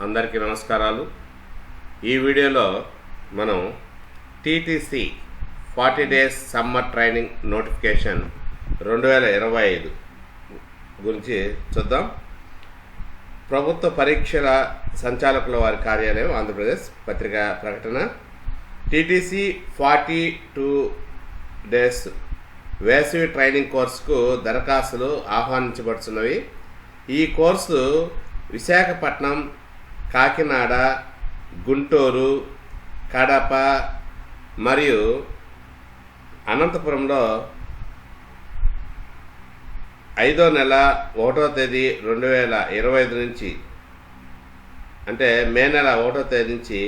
అందరికీ నమస్కారాలు. ఈ వీడియోలో మనం TTC 40 days summer training notification 2025 గురించి చూద్దాం. ప్రభుత్వ పరీక్షల సంచాలకుల వారి కార్యాలయం ఆంధ్రప్రదేశ్ పత్రికా ప్రకటన. టీటీసీ 42 డేస్ వేసవి ట్రైనింగ్ కోర్సుకు దరఖాస్తులు ఆహ్వానించబడుతున్నవి. ఈ కోర్సు విశాఖపట్నం, కాకినాడ, గుంటూరు, కడప మరియు అనంతపురంలో 5వ నెల 1వ తేదీ 2025 నుంచి, అంటే మే నెల 1వ తేదీ నుంచి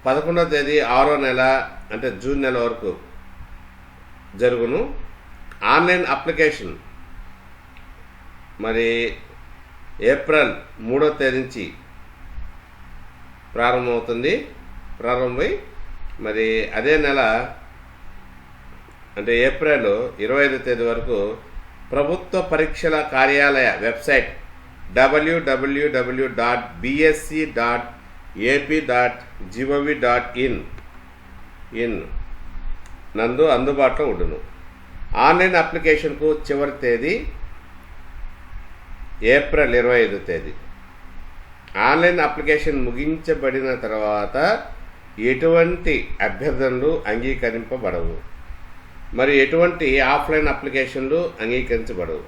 11వ తేదీ 6వ నెల అంటే జూన్ నెల వరకు జరుగును. ఆన్లైన్ అప్లికేషన్ మరి ఏప్రిల్ 3వ తేదీ నుంచి ప్రారంభమై మరి అదే నెల అంటే ఏప్రిల్ 25వ తేదీ వరకు ప్రభుత్వ పరీక్షల కార్యాలయ వెబ్సైట్ www.bsc.ap.gov.in నందు అందుబాటులో ఉండును. ఆన్లైన్ అప్లికేషన్కు చివరి తేదీ ఏప్రిల్ 25వ తేదీ. ఆన్లైన్ అప్లికేషన్ ముగించబడిన తర్వాత ఎటువంటి అభ్యర్థనలు అంగీకరింపబడవు, మరి ఎటువంటి ఆఫ్లైన్ అప్లికేషన్లు అంగీకరించబడవు.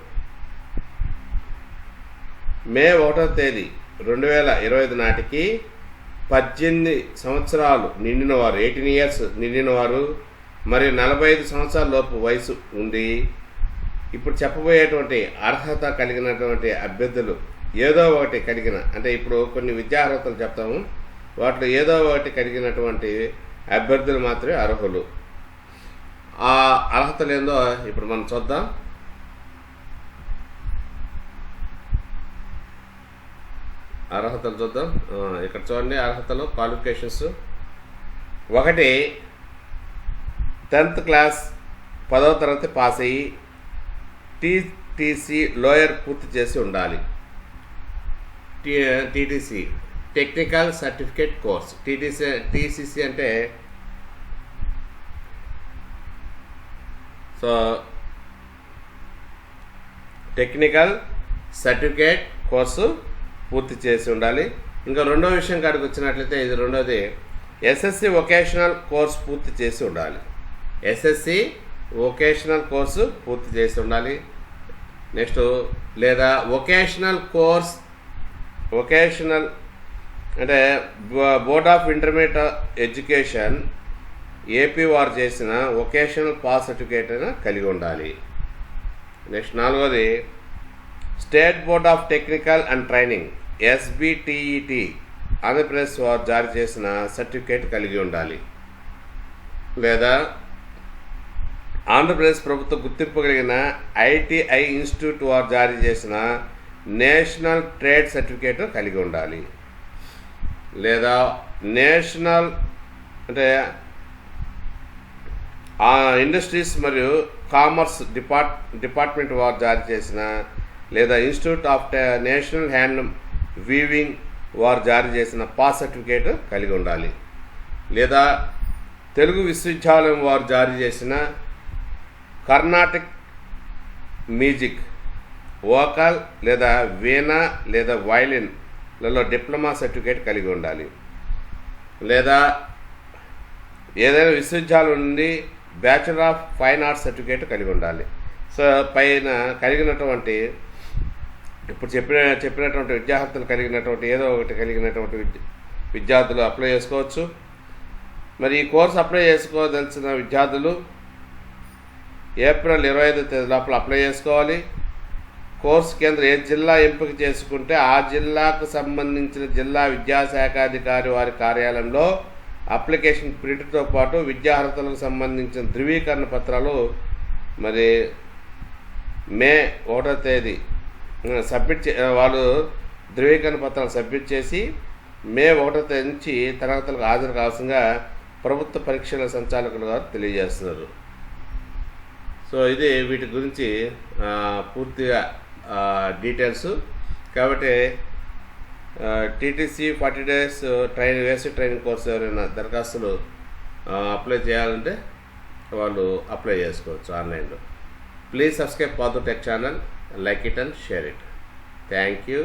మే 1వ తేదీ 2025 నాటికి 18 సంవత్సరాలు నిండినవారు, 18 ఇయర్స్ నిండినవారు మరియు 45 సంవత్సరాల లోపు వయసు ఉండి ఇప్పుడు చెప్పబోయేటువంటి అర్హత కలిగినటువంటి అభ్యర్థులు ఏదో ఒకటి కలిగిన, అంటే ఇప్పుడు కొన్ని విద్యా అర్హతలు చెప్తాము, వాటిలో ఏదో ఒకటి కలిగినటువంటి అభ్యర్థులు మాత్రమే అర్హులు. ఆ అర్హతలు ఏందో ఇప్పుడు మనం చూద్దాం. అర్హతలు చూద్దాం. ఇక్కడ చూడండి, అర్హతలు క్వాలిఫికేషన్స్. 1, 10th క్లాస్ 10వ తరగతి పాస్ అయ్యి టీటీసీ లోయర్ పూర్తి చేసి ఉండాలి. TTC technical certificate course. TCC అంటే సో టెక్నికల్ సర్టిఫికేట్ కోర్సు పూర్తి చేసి ఉండాలి. ఇంకా రెండో విషయం కాడికి వచ్చినట్లయితే, ఇది రెండోది, ఎస్ఎస్సి వొకేషనల్ కోర్స్ పూర్తి చేసి ఉండాలి. ఎస్ఎస్సి వొకేషనల్ కోర్సు పూర్తి చేసి ఉండాలి. నెక్స్ట్, లేదా వొకేషనల్ అంటే board of intermediate education AP వారు చేసిన వొకేషనల్ పాస్ సర్టిఫికేట్ అయినా కలిగి ఉండాలి. నెక్స్ట్ 4వది, state board of technical and training SBTET Andhra Pradesh వారు జారీ చేసిన సర్టిఫికేట్ కలిగి ఉండాలి. లేదా ఆంధ్రప్రదేశ్ ప్రభుత్వ గుర్తింపు కలిగిన ఐటీఐ ఇన్స్టిట్యూట్ వారు జారీ చేసిన నేషనల్ ట్రేడ్ సర్టిఫికేట్ కలిగి ఉండాలి. లేదా నేషనల్ అంటే ఇండస్ట్రీస్ మరియు కామర్స్ డిపార్ట్మెంట్ వారు జారీ చేసిన, లేదా institute of national handloom weaving వారు జారీ చేసిన పాస్ సర్టిఫికేట్ కలిగి ఉండాలి. లేదా తెలుగు విశ్వవిద్యాలయం వారు జారీ చేసిన కర్ణాటిక్ మ్యూజిక్, వోకల్ లేదా వీణా లేదా వైలిన్లలో డిప్లొమా సర్టిఫికేట్ కలిగి ఉండాలి. లేదా ఏదైనా విశ్వవిద్యాలయం నుండి bachelor of fine arts certificate కలిగి ఉండాలి. సో పైన కలిగినటువంటి ఇప్పుడు చెప్పినటువంటి విద్యార్థులు కలిగినటువంటి ఏదో ఒకటి కలిగినటువంటి విద్యార్థులు అప్లై చేసుకోవచ్చు. మరి ఈ కోర్సు అప్లై చేసుకోదలిచిన విద్యార్థులు ఏప్రిల్ 25వ తేదీ లోపల అప్లై చేసుకోవాలి. కోర్సు కేంద్రం ఏ జిల్లా ఎంపిక చేసుకుంటే ఆ జిల్లాకు సంబంధించిన జిల్లా విద్యాశాఖాధికారి వారి కార్యాలయంలో అప్లికేషన్ ప్రింట్తో పాటు విద్యార్హతలకు సంబంధించిన ధృవీకరణ పత్రాలు మరి మే 1వ తేదీ వాళ్ళు ధృవీకరణ పత్రాలు సబ్మిట్ చేసి మే 1వ తేదీ నుంచి తరగతులకు హాజరు కావాల్సిందిగా ప్రభుత్వ పరీక్షల సంచాలకులు గారు తెలియజేస్తున్నారు. సో ఇది వీటి గురించి పూర్తిగా డీటెయిల్స్. కాబట్టి టీటీసీ 40 days వేసి ట్రైనింగ్ కోర్స్ ఎవరైనా దరఖాస్తులు అప్లై చేయాలంటే వాళ్ళు అప్లై చేసుకోవచ్చు ఆన్లైన్లో. ప్లీజ్ సబ్స్క్రైబ్ పాదు tech channel, like it and share it. Thank you.